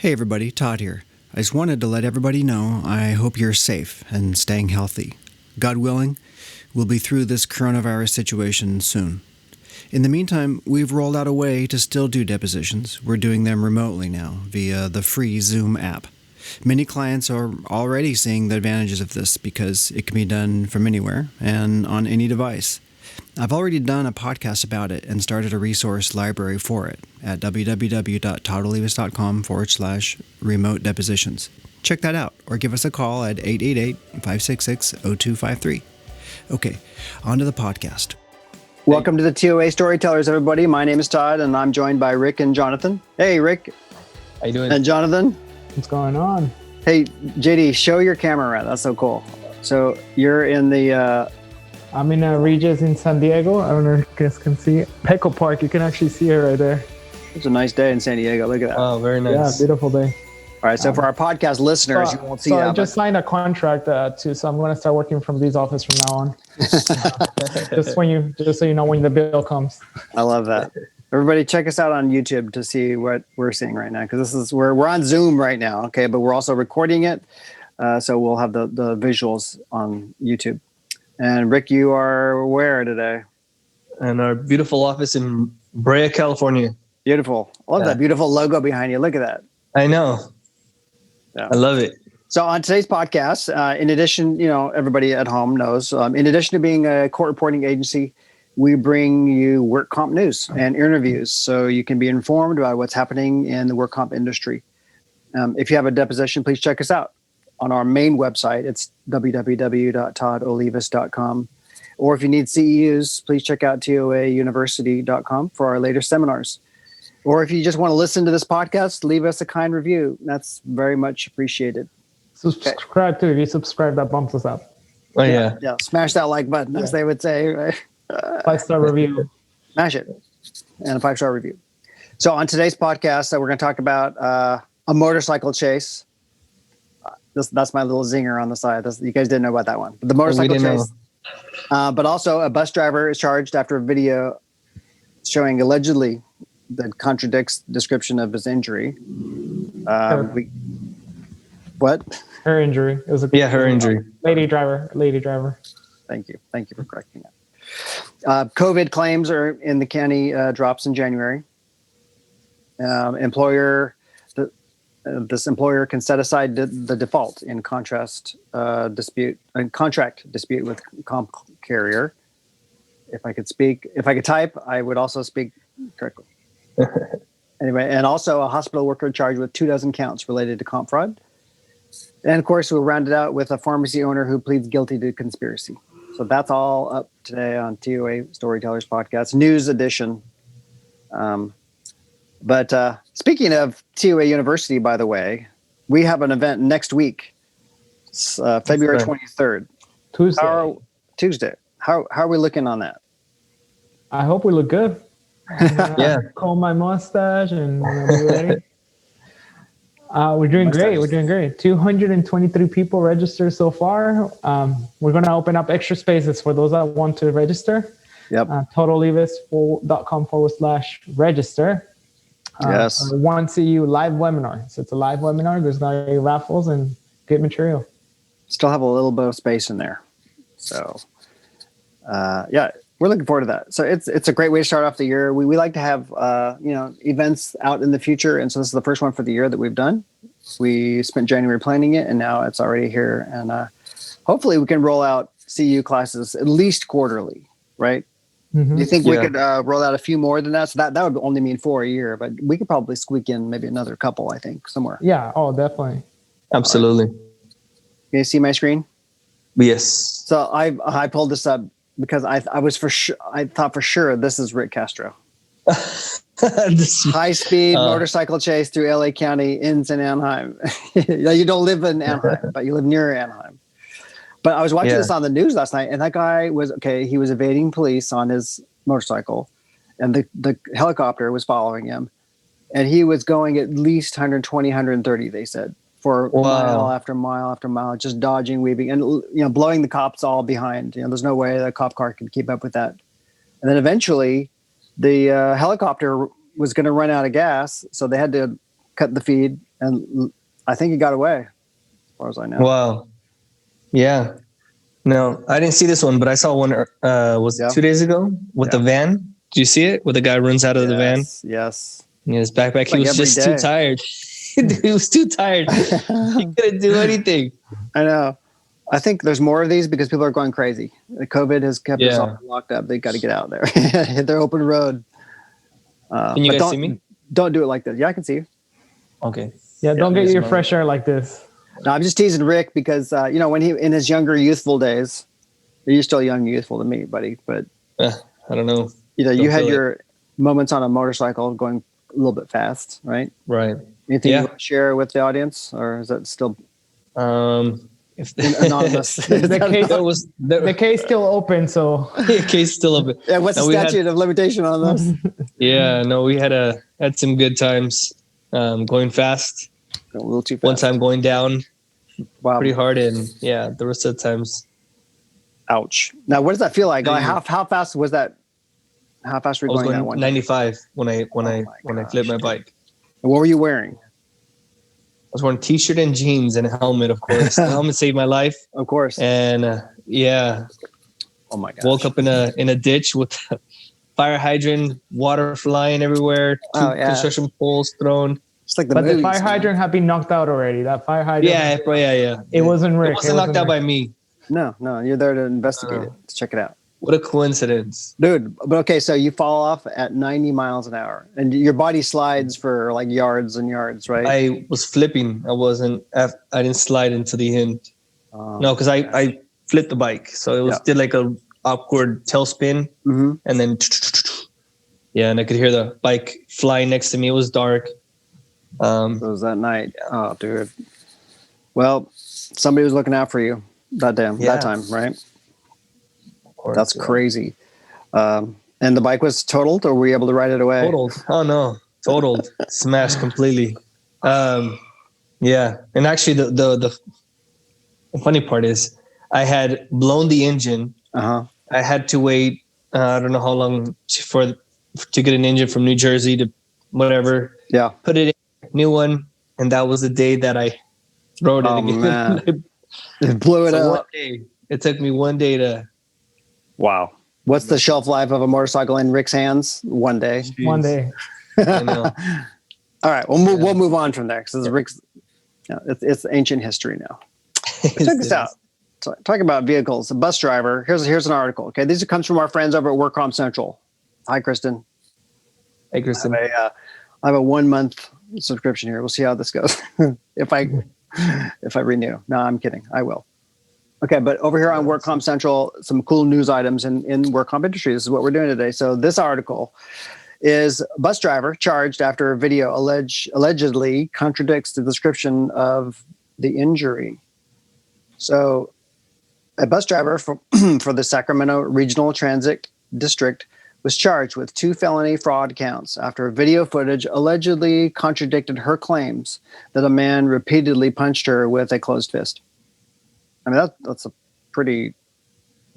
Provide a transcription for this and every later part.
Hey everybody, Todd here. I just wanted to let everybody know I hope you're safe and staying healthy. God willing, we'll be through this coronavirus situation soon. In the meantime, we've rolled out a way to still do depositions. We're doing them remotely now via the free Zoom app. Many clients are already seeing the advantages of this because it can be done from anywhere and on any device. I've already done a podcast about it and started a resource library for it at www.toddolivas.com/remote depositions. Check that out or give us a call at 888-566-0253. Okay, on to the podcast. Welcome to the TOA Storytellers, everybody. My name is Todd, and I'm joined by Rick and Jonathan. Hey, Rick. How you doing? And Jonathan. What's going on? Hey, JD, show your camera around. That's so cool. So you're in the... I'm in Regis in San Diego. I don't know if you guys can see it. Petco Park. You can actually see it right there. It's a nice day in San Diego. Look at that. Oh, very nice. Yeah, beautiful day. All right, so for our podcast listeners, you won't see that. I just signed a contract too, so I'm going to start working from this office from now on. just so you know when the bill comes. I love that. Everybody, check us out on YouTube to see what we're seeing right now, because we're on Zoom right now, okay? But we're also recording it, so we'll have the visuals on YouTube. And Rick, you are where today? And our beautiful office in Brea, California. Beautiful. I love that beautiful logo behind you. Look at that. I know. Yeah. I love it. So on today's podcast, in addition, everybody at home knows, in addition to being a court reporting agency, we bring you work comp news and interviews so you can be informed about what's happening in the work comp industry. If you have a deposition, please check us out. On our main website, it's www.toddolivas.com. Or if you need CEUs, please check out TOAuniversity.com for our latest seminars. Or if you just want to listen to this podcast, leave us a kind review. That's very much appreciated. Subscribe too. If you subscribe, that bumps us up. Oh, yeah. Yeah. Smash that like button, as they would say. Right? 5-star review. Smash it. And a 5-star review. So on today's podcast, we're going to talk about a motorcycle chase. That's my little zinger on the side. You guys didn't know about that one. But the motorcycle chase. But also a bus driver is charged after a video showing allegedly that contradicts description of his injury. What? Her injury. It was her injury. Lady driver. Thank you for correcting that. COVID claims are in the county drops in January. This employer can set aside the default in contract dispute with comp carrier. If I could type, I would also speak correctly. Anyway, and also a hospital worker charged with 24 counts related to comp fraud. And of course, we'll round it out with a pharmacy owner who pleads guilty to conspiracy. So that's all up today on TOA Storytellers Podcast, News Edition. But speaking of TOA University, by the way, we have an event next week, February 23rd. Tuesday. How are we looking on that? I hope we look good. Comb my mustache and be ready. We're doing great. 223 people registered so far. We're going to open up extra spaces for those that want to register. Yep. toddolivas.com/register. Yes. One CU live webinar. So it's a live webinar. There's going to be raffles and good material. Still have a little bit of space in there. So, we're looking forward to that. So it's a great way to start off the year. We like to have, events out in the future. And so this is the first one for the year that we've done. We spent January planning it, and now it's already here. And hopefully we can roll out CU classes at least quarterly, right? Mm-hmm. Do you think we could roll out a few more than that? So that would only mean 4 a year, but we could probably squeak in maybe another couple, I think, somewhere. Yeah. Oh, definitely. Absolutely. Right. Can you see my screen? Yes. So I pulled this up because I thought for sure this is Rick Castro. High-speed motorcycle chase through LA County, ends in Anaheim. You don't live in Anaheim, but you live near Anaheim. But I was watching this on the news last night, and that guy he was evading police on his motorcycle, and the helicopter was following him, and he was going at least 120, 130, they said, for mile after mile after mile, just dodging, weaving, and blowing the cops all behind. There's no way the cop car could keep up with that. And then eventually the helicopter was going to run out of gas, so they had to cut the feed, and I think he got away, as far as I know. Wow. Yeah. No, I didn't see this one, but I saw one. Was it 2 days ago with the van? Did you see it? Where the guy runs out of the van? Yes. In his backpack. He Like was just too tired. He was too tired. He couldn't do anything. I know. I think there's more of these because people are going crazy. The COVID has kept us all locked up. They got to get out there, hit their open road. Can you guys see me? Don't do it like this. Yeah, I can see you. Okay. Yeah, don't get your fresh air like this. No, I'm just teasing Rick because when he in his younger youthful days, you're still young, youthful to me, buddy. But I don't know. You had your moments on a motorcycle going a little bit fast, right? Right. Anything you want to share with the audience, or is that still if anonymous? The case still open, so the case still open. Yeah, what's the statute of limitation on this? Yeah, no, we had some good times going fast. A little too fast. One time going down pretty hard, and the rest of the times. Ouch. Now, what does that feel like? How fast was that? How fast were you going that one? 95 when I flipped my bike. And what were you wearing? I was wearing a t-shirt and jeans and a helmet, of course. The helmet saved my life. Of course. And oh my god. Woke up in a ditch with a fire hydrant, water flying everywhere, two construction poles thrown. It's like but the fire hydrant had been knocked out already. That fire hydrant. Yeah. It wasn't Rick. It wasn't knocked out by me. No, you're there to investigate it, to check it out. What a coincidence. Dude, but okay, so you fall off at 90 miles an hour and your body slides for like yards and yards, right? I was flipping. I didn't slide into the end. No, because I flipped the bike. So it did like a awkward tailspin and then and I could hear the bike flying next to me. It was dark. So it was that night. Oh, dude. Well, somebody was looking out for you that time, right? Course, that's crazy. And the bike was totaled, or were you able to ride it away? Totaled. Oh no, totaled, smashed completely. And actually, the funny part is, I had blown the engine. I had to wait. I don't know how long to get an engine from New Jersey to whatever. Yeah. Put it in, new one, and that was the day that I rode it again. Man. It blew it up. It took me one day to. Wow. What's the shelf life of a motorcycle in Rick's hands? One day. Jeez. One day. I know. All right. We'll move on from there because Rick's. It's ancient history now. Check this out. Talking about vehicles. A bus driver. Here's an article. Okay, these comes from our friends over at WorkComp Central. Hi, Kristen. Hey, Kristen. I have a 1 month subscription here. We'll see how this goes. if I renew. No, I'm kidding. I will. Okay, but over here on WorkComp Central, some cool news items in WorkComp industry. This is what we're doing today. So this article is bus driver charged after a video allegedly contradicts the description of the injury. So a bus driver for the Sacramento Regional Transit District was charged with 2 felony fraud counts after video footage allegedly contradicted her claims that a man repeatedly punched her with a closed fist. I mean, that's a pretty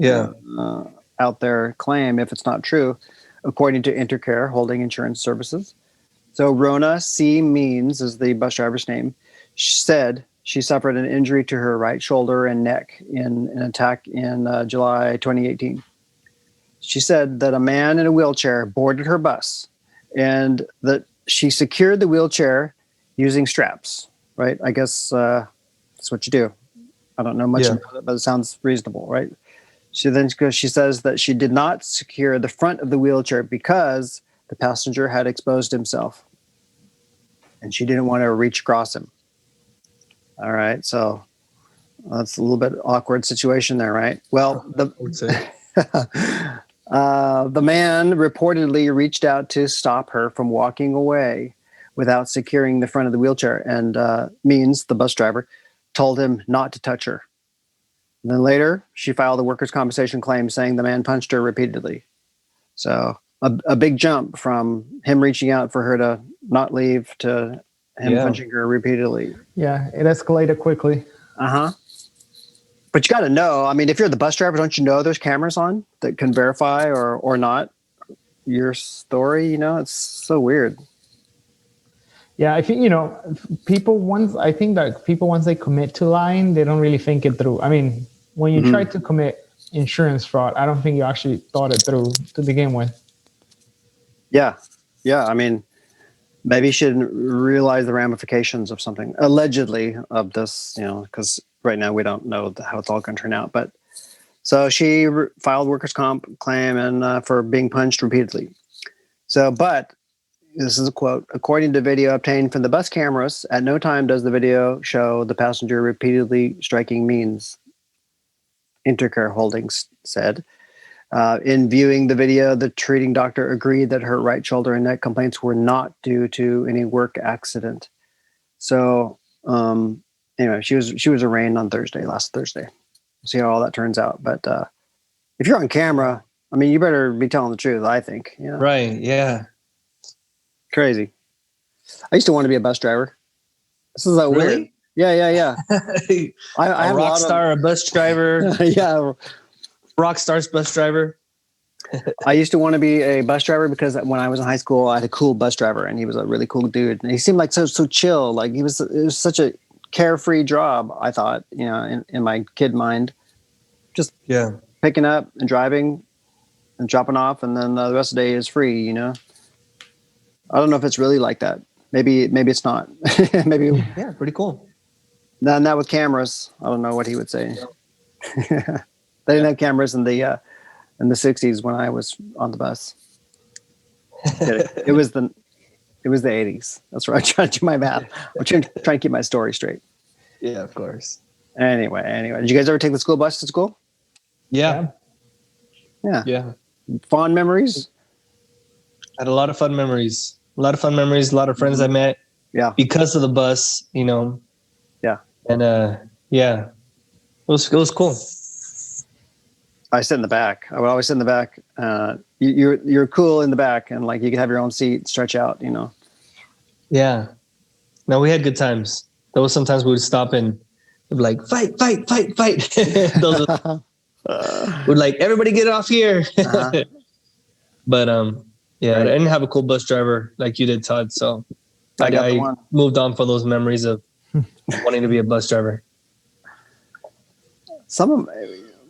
out there claim if it's not true, according to Intercare Holding Insurance Services. So Rona C. Means is the bus driver's name. She said she suffered an injury to her right shoulder and neck in an attack in July 2018. She said that a man in a wheelchair boarded her bus and that she secured the wheelchair using straps, right? I guess that's what you do. I don't know much about it, but it sounds reasonable, right? She says that she did not secure the front of the wheelchair because the passenger had exposed himself and she didn't want to reach across him. All right. So that's a little bit awkward situation there, right? Well, the man reportedly reached out to stop her from walking away without securing the front of the wheelchair, and Means, the bus driver, told him not to touch her. And then later, she filed a workers' compensation claim saying the man punched her repeatedly. So a big jump from him reaching out for her to not leave to him punching her repeatedly. Yeah, it escalated quickly. But you got to know, I mean, if you're the bus driver, don't you know there's cameras on that can verify or not your story? You know, it's so weird. Yeah, people once they commit to lying, they don't really think it through. I mean, when you try to commit insurance fraud, I don't think you actually thought it through to begin with. Yeah. I mean, maybe you should realize the ramifications of something allegedly of this, because right now we don't know how it's all going to turn out. But so she filed workers' comp claim and for being punched repeatedly. So, but this is a quote. According to video obtained from the bus cameras, at no time does the video show the passenger repeatedly striking Means, Intercare Holdings said. In viewing the video, the treating doctor agreed that her right shoulder and neck complaints were not due to any work accident. So, anyway, she was arraigned on last Thursday. We'll see how all that turns out. But if you're on camera, I mean, you better be telling the truth, I think. Right, yeah. Crazy. I used to want to be a bus driver. This is Really? weird. Yeah. I a rock star, a bus driver. Yeah. Rock star's bus driver. I used to want to be a bus driver because when I was in high school, I had a cool bus driver, and he was a really cool dude. And he seemed like so chill. Like it was such a carefree job, I thought, in my kid mind. Just picking up and driving and dropping off, and then the rest of the day is free, I don't know if it's really like that. Maybe it's not. Maybe. Yeah, pretty cool. Not with cameras. I don't know what he would say. They didn't have cameras in the 60s when I was on the bus. It was the 80s. That's right. I'm trying to do my math. I'm trying to keep my story straight. Yeah, of course. Anyway, did you guys ever take the school bus to school? Yeah. Fond memories? I had a lot of fun memories. A lot of friends I met. Yeah. Because of the bus, Yeah. And it was cool. I sit in the back. I would always sit in the back. You're cool in the back, and like you can have your own seat, stretch out. Yeah. No, we had good times. There was sometimes we would stop and we'd be like, fight. Those would like, everybody get off here. But right. I didn't have a cool bus driver like you did, Todd. So I moved on for those memories of wanting to be a bus driver. Some of them,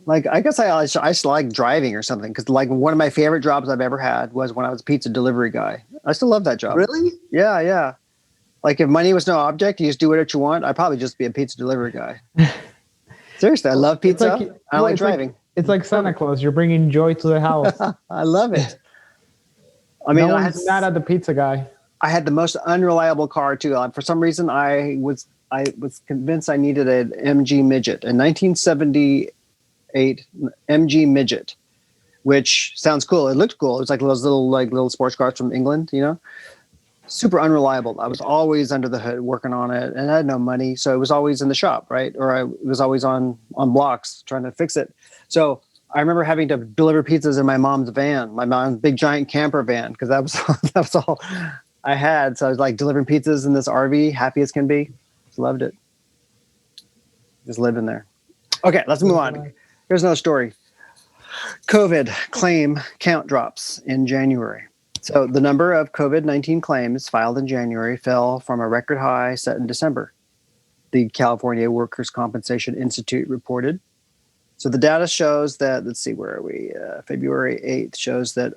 like, I guess I used to like driving or something, because like one of my favorite jobs I've ever had was when I was a pizza delivery guy. I still love that job. Really? Yeah. Like if money was no object, you just do whatever you want, I'd probably just be a pizza delivery guy. Seriously, I love pizza. I like driving. It's like Santa Claus. You're bringing joy to the house. I love it. I mean, no one's mad at the pizza guy. I had the most unreliable car too. For some reason, I was convinced I needed an MG Midget, a 1978 MG Midget, which sounds cool. It looked cool. It was like those little sports cars from England, Super unreliable. I was always under the hood working on it, and I had no money, so it was always in the shop, right? Or I was always on blocks trying to fix it. So I remember having to deliver pizzas in my mom's van, my mom's big giant camper van, because that was all I had. So I was like delivering pizzas in this RV, happy as can be. Just loved it. Just living there. Okay, let's move on. Here's another story. COVID claim count drops in January. So the number of COVID-19 claims filed in January fell from a record high set in December, the California Workers' Compensation Institute reported. So the data shows that, let's see, where are we? February 8th shows that,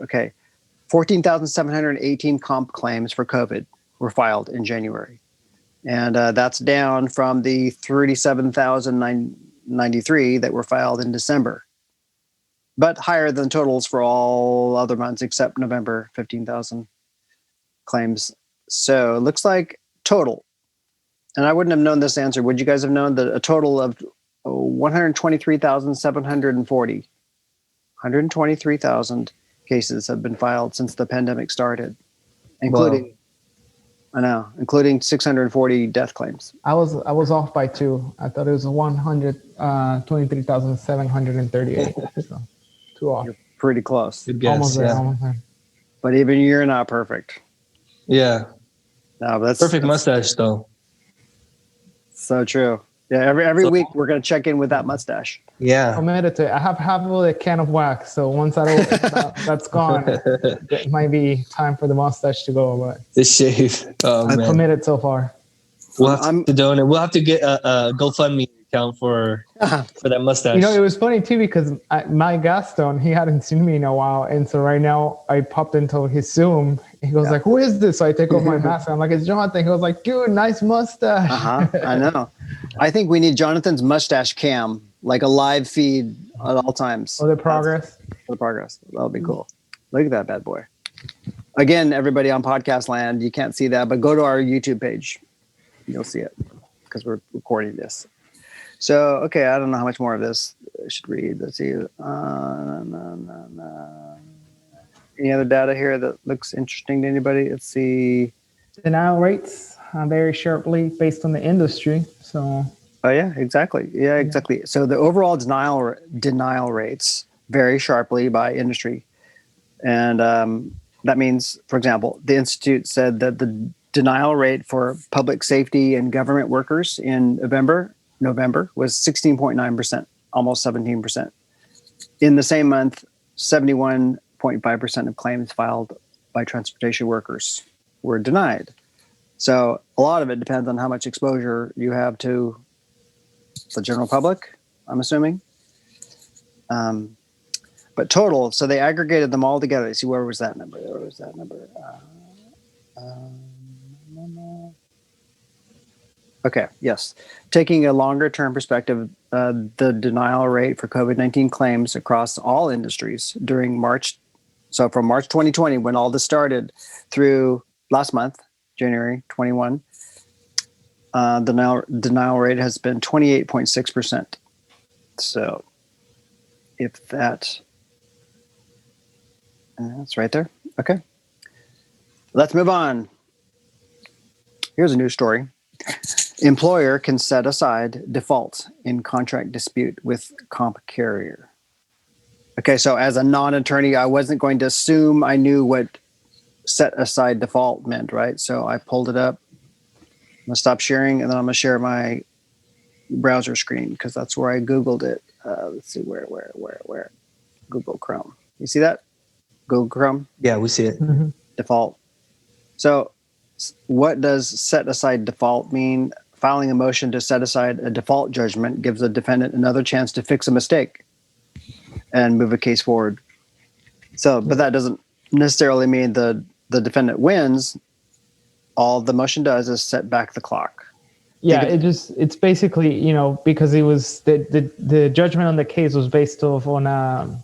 14,718 comp claims for COVID were filed in January. And that's down from the 37,993 that were filed in December, but higher than totals for all other months except November, 15,000 claims. So it looks like total, and I wouldn't have known this answer. Would you guys have known that a total of 123,740, 123,000 cases have been filed since the pandemic started, including 640 death claims. I was off by 2. I thought it was 123,738. So 2 off. You're pretty close. Good guess. Almost there. But even you're not perfect. Yeah. No, but that's perfect mustache though. So true. Yeah, every week we're gonna check in with that mustache. Yeah. I'll meditate. I have half of a can of wax, so once that's gone, it might be time for the mustache to go. But the shave. Oh, I'm man. committed so far. We'll have to donate. We'll have to get a GoFundMe account for that mustache. It was funny too because my Gaston, he hadn't seen me in a while, and so right now I popped into his Zoom. He goes like, "Who is this?" So I take off my mask. And I'm like, "It's Jonathan." He goes like, "Dude, nice mustache." I know. I think we need Jonathan's mustache cam, like a live feed at all times. For the progress. That'll be cool. Look at that bad boy. Again, everybody on podcast land, you can't see that, but go to our YouTube page. You'll see it because we're recording this. So, okay, I don't know how much more of this I should read. Let's see. Any other data here that looks interesting to anybody? Let's see. Denial rates vary sharply based on the industry. So. Oh yeah, exactly. Yeah, exactly. So the overall denial rates vary sharply by industry, and that means, for example, the institute said that the denial rate for public safety and government workers in November was 16.9%, almost 17%. In the same month, 71.5% of claims filed by transportation workers were denied. So a lot of it depends on how much exposure you have to the general public, I'm assuming. But total, so they aggregated them all together. See, where was that number? Where was that number? Okay, yes. Taking a longer term perspective, the denial rate for COVID-19 claims across all industries during March, so from March 2020, when all this started, through last month, January 21, the denial rate has been 28.6%. So if that's right there. Okay. Let's move on. Here's a news story. Employer can set aside default in contract dispute with comp carrier. Okay, so as a non-attorney, I wasn't going to assume I knew what set aside default meant, right? So I pulled it up. I'm going to stop sharing, and then I'm going to share my browser screen because that's where I Googled it. Let's see, where? Google Chrome. You see that? Google Chrome? Yeah, we see it. Mm-hmm. Default. So what does set aside default mean? Filing a motion to set aside a default judgment gives a defendant another chance to fix a mistake and move a case forward. So, but that doesn't necessarily mean the defendant wins. All the motion does is set back the clock. Yeah, it's basically, because it was the judgment on the case was based off on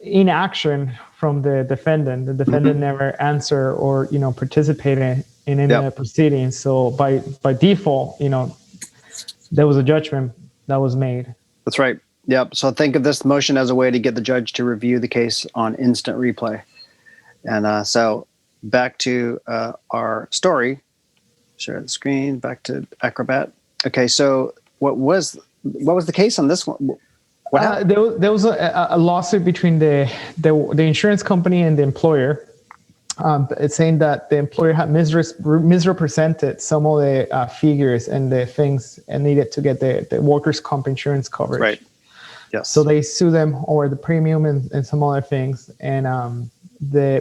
inaction from the defendant. The defendant never answered or participated in any proceedings. So by default, there was a judgment that was made. That's right. Yep. So think of this motion as a way to get the judge to review the case on instant replay. And so back to our story. Share the screen. Back to Acrobat. Okay. So what was the case on this one? What happened? There was a lawsuit between the insurance company and the employer. It's saying that the employer had misrepresented some of the figures and the things and needed to get the workers' comp insurance coverage. Right. Yes. So they sue them over the premium and some other things. And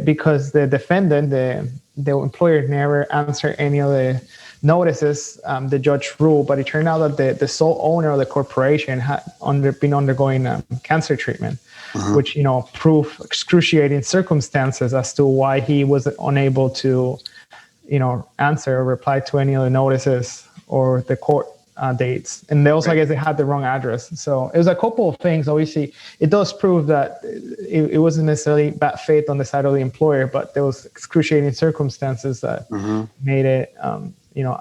because the defendant, the employer never answered any of the notices, the judge ruled, but it turned out that the sole owner of the corporation had been undergoing cancer treatment, which, proved excruciating circumstances as to why he was unable to, answer or reply to any of the notices or the court dates. And they also, I guess, they had the wrong address. So it was a couple of things. Obviously, it does prove that it wasn't necessarily bad faith on the side of the employer, but there was excruciating circumstances that made it,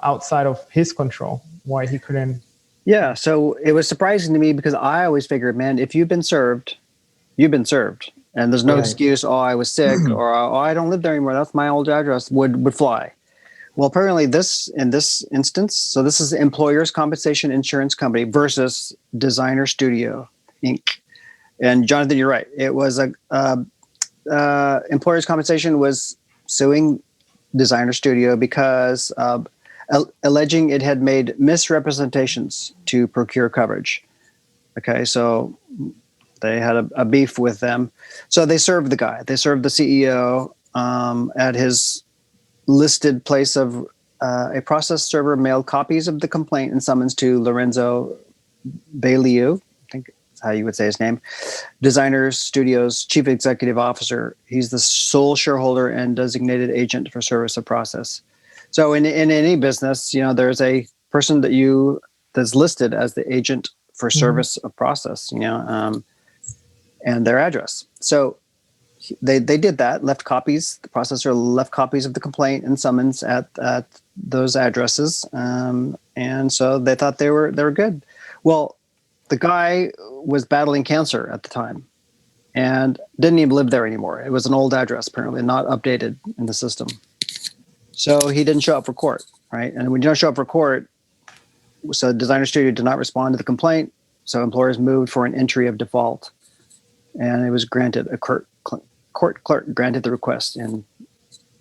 outside of his control, why he couldn't. Yeah. So it was surprising to me because I always figured, man, if you've been served, you've been served. And there's no excuse, I was sick or I don't live there anymore. That's my old address would fly. Well, apparently in this instance, so this is Employers Compensation Insurance Company versus Designer Studio, Inc. And Jonathan, you're right. It was Employers Compensation was suing Designer Studio because alleging it had made misrepresentations to procure coverage. Okay, so they had a beef with them. So they served the guy. They served the CEO at his listed place of a process server mailed copies of the complaint and summons to Lorenzo Bailiu, I think that's how you would say his name, Designer Studios Chief Executive Officer. He's the sole shareholder and designated agent for service of process. So in any business, there's a person that's listed as the agent for service of process, and their address. So they did that, left copies. The processor left copies of the complaint and summons at those addresses, and so they thought they were good. Well, the guy was battling cancer at the time and didn't even live there anymore. It was an old address, apparently not updated in the system. So he didn't show up for court, right? And when you don't show up for court, so Designer Studio did not respond to the complaint. So employers moved for an entry of default, and it was granted. A court clerk granted the request in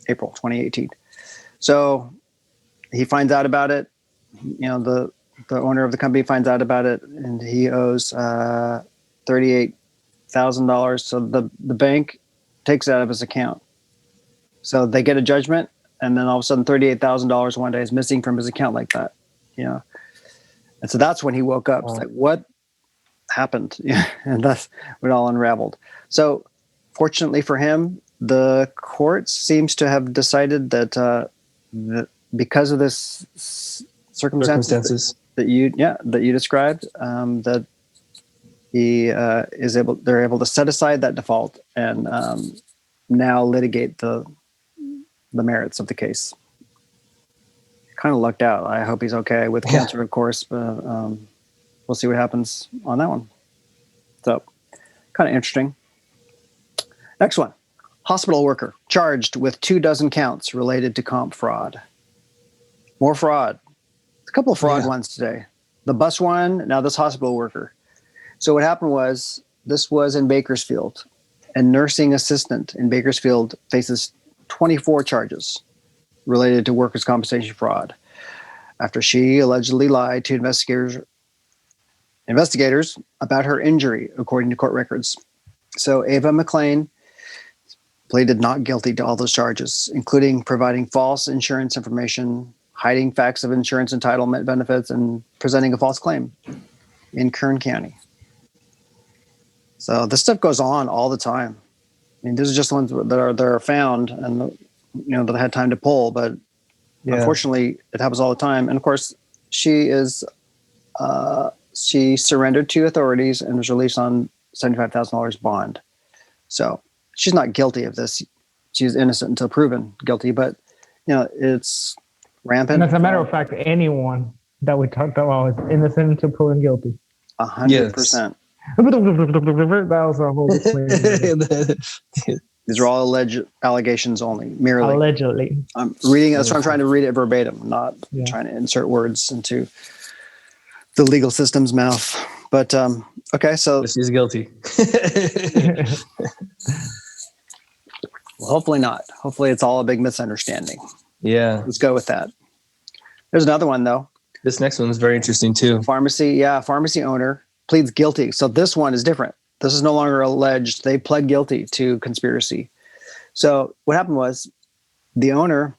April 2018. So he finds out about it. The owner of the company finds out about it, and he owes $38,000. So the bank takes it out of his account. So they get a judgment, and then all of a sudden $38,000 one day is missing from his account like that. And so that's when he woke up. It's like, what happened? And that's when it all unraveled. So fortunately for him, the court seems to have decided that because of this circumstances that you described, that they're able to set aside that default and now litigate the merits of the case. Kind of lucked out. I hope he's okay with cancer, of course, but we'll see what happens on that one. So kind of interesting. Next one. Hospital worker charged with 24 counts related to comp fraud. More fraud. A couple of fraud ones today. The bus one, now this hospital worker. So what happened was, this was in Bakersfield. A nursing assistant in Bakersfield faces 24 charges related to workers' compensation fraud after she allegedly lied to investigators about her injury, according to court records. So Ava McLean pleaded not guilty to all those charges, including providing false insurance information, hiding facts of insurance entitlement benefits, and presenting a false claim in Kern County. So this stuff goes on all the time. I mean, these are just the ones that are found and that I had time to pull, but unfortunately it happens all the time. And of course, she surrendered to authorities and was released on $75,000 bond. So she's not guilty of this. She's innocent until proven guilty, but it's rampant. And as a matter of fact, anyone that we talked about is innocent until proven guilty. 100%. That was our whole disclaimer. These are all alleged allegations only, merely. Allegedly. I'm reading, that's why I'm trying to read it verbatim, not trying to insert words into the legal system's mouth. But, okay, so. She's guilty. Well, hopefully not. Hopefully it's all a big misunderstanding. Yeah. Let's go with that. There's another one, though. This next one is very interesting, too. Pharmacy owner pleads guilty. So this one is different. This is no longer alleged. They pled guilty to conspiracy. So what happened was, the owner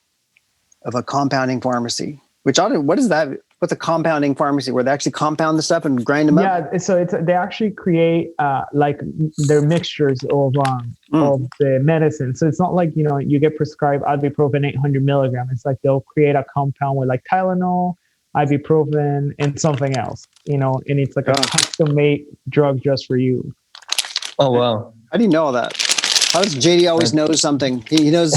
of a compounding pharmacy, what is that? What's a compounding pharmacy, where they actually compound the stuff and grind them up? Yeah, so they actually create like their mixtures of the medicine. So it's not like you get prescribed ibuprofen 800 milligrams. It's like they'll create a compound with like Tylenol, ibuprofen, and something else. And it's like a custom-made drug just for you. Oh wow! How do you know that? How does JD always know something? He knows.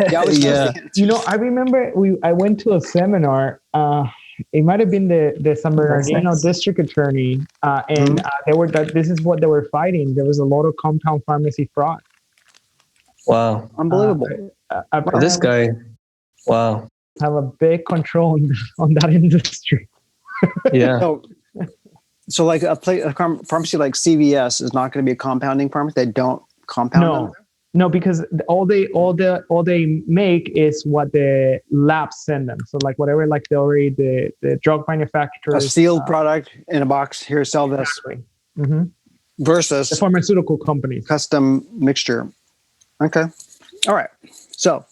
He always knows the answer. I remember I went to a seminar. It might have been the San Bernardino district attorney, and this is what they were fighting. There was a lot of compound pharmacy fraud. Wow, unbelievable! This guy, wow, have a big control on that industry. Yeah. So like a pharmacy like CVS is not going to be a compounding pharmacy. They don't compound. No, No, because all they make is what the labs send them. So like whatever, like the drug manufacturers, a sealed product in a box. Here, sell this. Exactly. Mm-hmm. Versus the pharmaceutical companies. Custom mixture. Okay. All right. So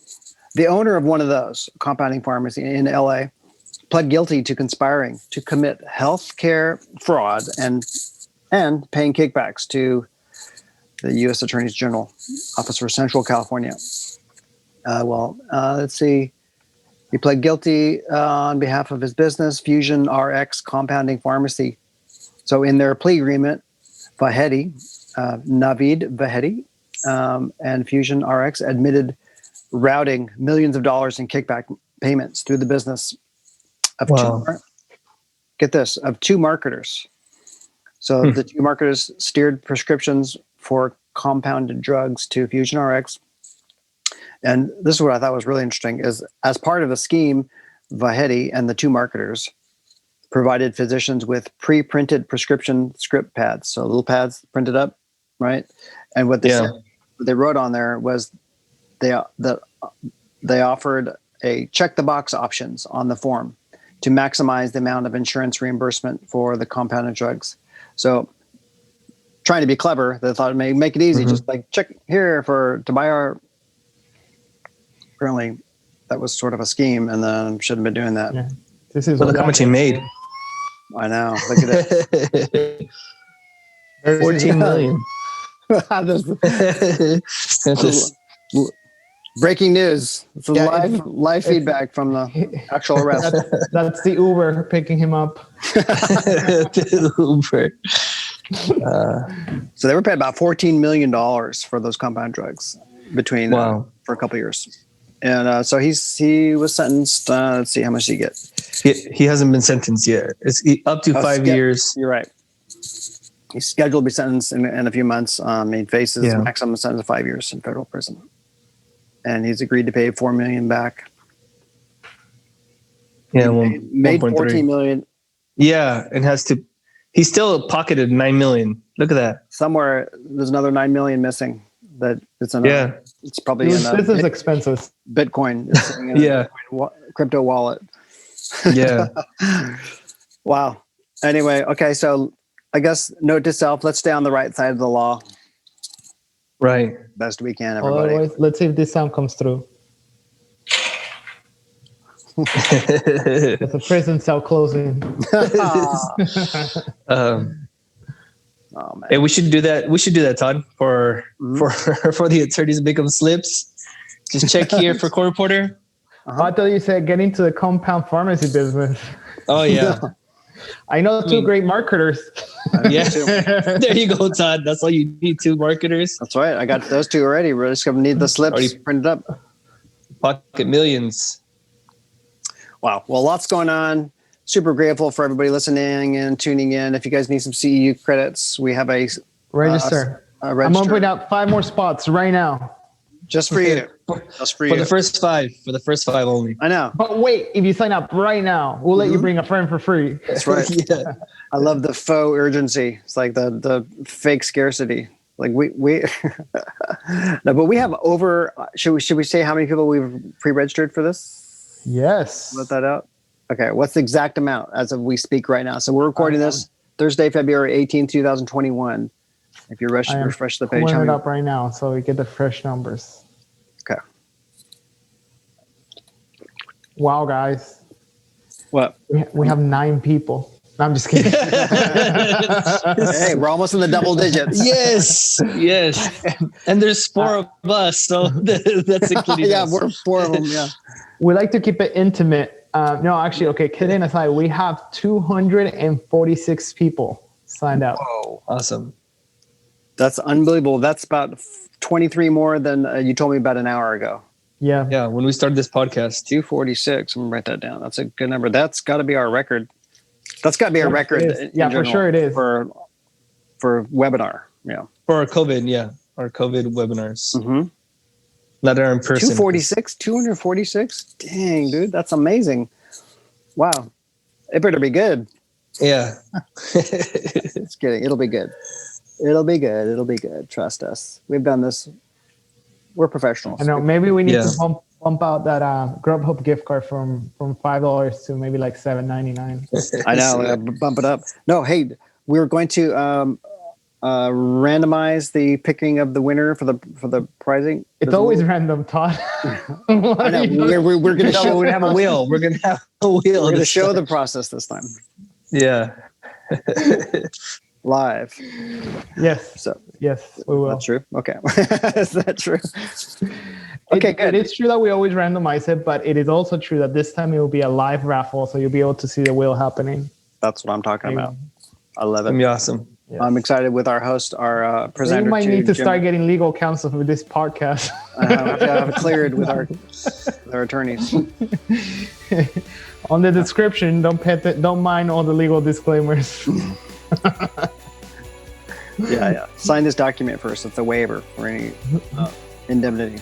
the owner of one of those compounding pharmacy in LA pled guilty to conspiring to commit healthcare fraud and paying kickbacks to the U.S. Attorney General Office for Central California. Let's see. He pled guilty on behalf of his business, Fusion RX Compounding Pharmacy. So in their plea agreement, Navid Vahedi, and Fusion RX admitted routing millions of dollars in kickback payments through the business of two marketers. So the two marketers steered prescriptions for compounded drugs to Fusion RX. And this is what I thought was really interesting is as part of the scheme, Vahedi and the two marketers provided physicians with pre-printed prescription script pads. So little pads printed up, right? And what they said, what they wrote on there was they offered a check the box options on the form to maximize the amount of insurance reimbursement for the compounded drugs. So trying to be clever, they thought it may make it easy, just like check here to buy our. Apparently, that was sort of a scheme, and then shouldn't have been doing that. Yeah. This is look how much he made. I know. Look at it. 14 million. Breaking news. It's live feedback from the actual arrest. That's the Uber picking him up. Uber. So they were paid about $14 million for those compound drugs between for a couple of years. And so he was sentenced. Let's see, how much did he get? He hasn't been sentenced yet. It's up to 5 years. You're right. He's scheduled to be sentenced in a few months. He faces maximum sentence of 5 years in federal prison. And he's agreed to pay $4 million back. Yeah, made $14 million. Yeah, and he still pocketed $9 million. Look at that. Somewhere there's another $9 million missing. It's probably business expenses. Bitcoin. It's in a crypto wallet. Yeah. Wow. Anyway, okay. So I guess note to self: let's stay on the right side of the law. Right. Best we can, everybody. Otherwise, let's see if this sound comes through. It's a prison cell closing. Oh man! Hey, we should do that. We should do that, Todd, for the attorneys to become slips. Just check here for court reporter. I thought you said get into the compound pharmacy business. Oh yeah, I know two great marketers. Yeah, there you go, Todd. That's all you need, two marketers. That's right. I got those two already. We're just gonna need the slips printed up. Pocket millions. Wow. Well, lots going on. Super grateful for everybody listening and tuning in. If you guys need some CEU credits, we have a register. I'm going to put out 5 more spots right now. Just for you. Just for you. For the first 5. For the first 5 only. I know. But wait, if you sign up right now, we'll let you bring a friend for free. That's right. Yeah. I love the faux urgency. It's like the fake scarcity. Like we no, but we have over. Should we say how many people we've pre-registered for this? Yes. Let that out. Okay, what's the exact amount as of we speak right now? So we're recording this Thursday, February 18, 2021. If you refresh the page. Pulling it up right now so we get the fresh numbers. Okay. Wow, guys. What? We have 9 people. No, I'm just kidding. Hey, we're almost in the double digits. Yes. And there's 4 of us, so that's including us. We're 4 of them, yeah. We like to keep it intimate. No, actually, okay, kidding aside, we have 246 people signed up. Whoa. Awesome. That's unbelievable. That's about 23 more than you told me about an hour ago. Yeah. Yeah, when we started this podcast. 246. I'm going to write that down. That's a good number. That's got to be our record. That's got to be a record. Yeah, for sure it is. For webinar. Yeah. For our COVID, our COVID webinars. Mm-hmm. Not in person. 246? Dang, dude. That's amazing. Wow. It better be good. Yeah. Just kidding. It'll be good. It'll be good. Trust us. We've done this We're professionals. I know. Maybe we need Yeah. to bump out that Grubhub gift card from $5 to maybe like $7.99. I know. Bump it up. No, hey, we're going to randomize the picking of the winner for the prizing. It's always random, Todd. I know. We're going to show. We're gonna have a wheel. We're gonna have a wheel. We're going to show the process this time. Yeah. Live. Yes. So yes, we will. That's true. Okay. Is that true? Okay, good. It is true that we always randomize it, but it is also true that this time it will be a live raffle, so you'll be able to see the wheel happening. That's what I'm talking about. I love it. That'd be awesome. Yes. I'm excited with our host, our presenter. We might need to Jim. start getting legal counsel for this podcast. I have to have it cleared with our attorneys. On the description, don't mind all the legal disclaimers. Yeah. Sign this document first. It's a waiver for any indemnity.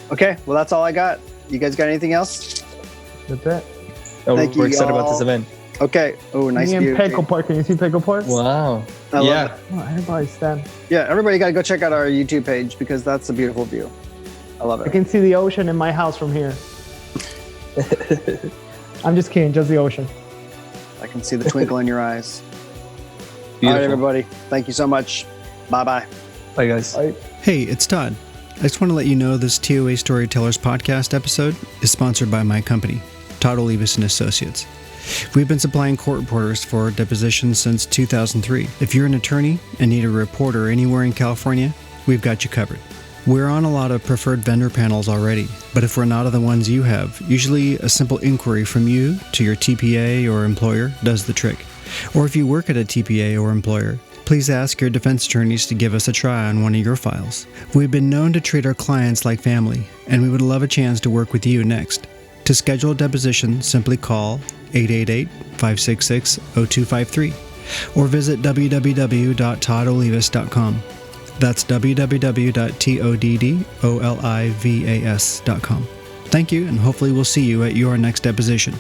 Okay, well, that's all I got. You guys got anything else? That's it. We're excited about this event. Okay. Oh, nice Me view. and Pickle Park. Can you see Pickle Park? Wow. I love Yeah. it. Oh, everybody's stand. Yeah, everybody got to go check out our YouTube page because that's a beautiful view. I love I it. can see the ocean in my house from here. I'm just kidding, just the ocean. I can see the twinkle in your eyes. Beautiful. All right, everybody. Thank you so much. Bye-bye. Bye, guys. Bye. Hey, it's Todd. I just want to let you know this TOA Storytellers podcast episode is sponsored by my company, TOA and Associates. We've been supplying court reporters for depositions since 2003. If you're an attorney and need a reporter anywhere in California, we've got you covered. We're on a lot of preferred vendor panels already, but if we're not on the ones you have, usually a simple inquiry from you to your TPA or employer does the trick. Or if you work at a TPA or employer, please ask your defense attorneys to give us a try on one of your files. We've been known to treat our clients like family, and we would love a chance to work with you next. To schedule a deposition, simply call 888-566-0253 or visit www.toddolivas.com. That's www.toddolivas.com. Thank you, and hopefully we'll see you at your next deposition.